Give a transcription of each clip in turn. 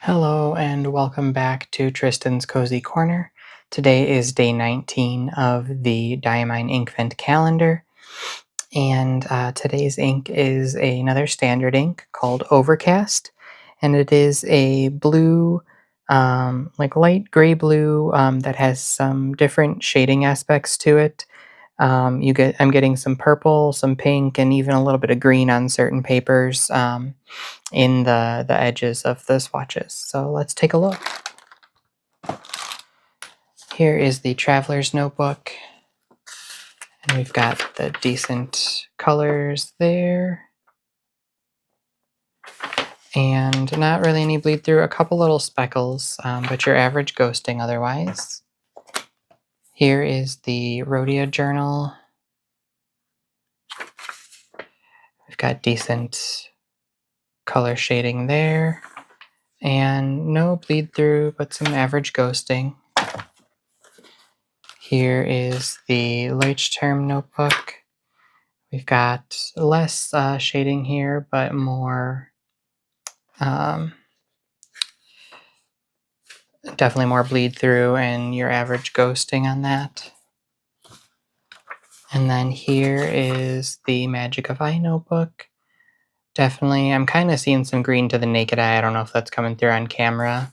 Hello and welcome back to Tristan's Cozy Corner. Today is day 19 of the Diamine Inkvent calendar, and today's ink is another standard ink called Overcast, and it is a blue, like light gray blue that has some different shading aspects to it. I'm getting some purple, some pink, and even a little bit of green on certain papers. In the edges of the swatches. So let's take a look. Here is the Traveler's Notebook. And we've got the decent colors there. And not really any bleed through, a couple little speckles, but your average ghosting otherwise. Here is the Rhodia journal. We've got decent color shading there. And no bleed through, but some average ghosting. Here is the Leuchtturm notebook. We've got less shading here, but more, definitely more bleed through and your average ghosting on that. And then here is the Magic of Eye notebook. Definitely, I'm kind of seeing some green to the naked eye. I don't know if that's coming through on camera,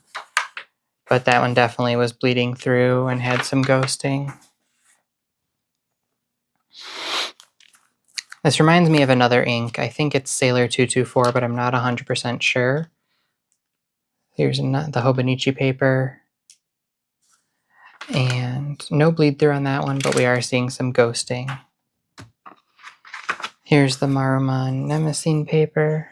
but that one definitely was bleeding through and had some ghosting. This reminds me of another ink. I think it's Sailor 224, but I'm not 100% sure. Here's the Hobonichi paper. And no bleed through on that one, but we are seeing some ghosting. Here's the Marumon Nemesine paper.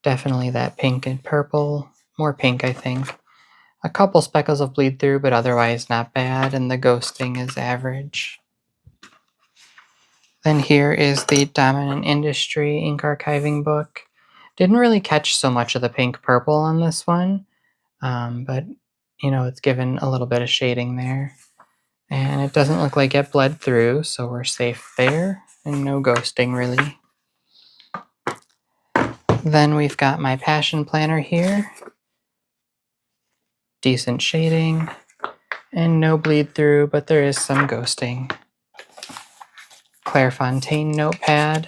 Definitely that pink and purple. More pink, I think. A couple speckles of bleed through, but otherwise not bad, and the ghosting is average. Then here is the Dominant Industry ink archiving book. Didn't really catch so much of the pink purple on this one, but you know, it's given a little bit of shading there. And it doesn't look like it bled through, so we're safe there, and no ghosting really. Then we've got my Passion Planner here. Decent shading, and no bleed through, but there is some ghosting. Clairefontaine notepad.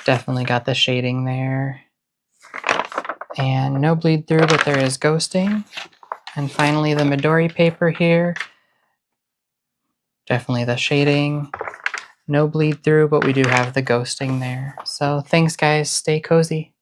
Definitely got the shading there. And no bleed through, but there is ghosting. And finally the Midori paper here. Definitely the shading. No bleed through, but we do have the ghosting there. So thanks guys, stay cozy.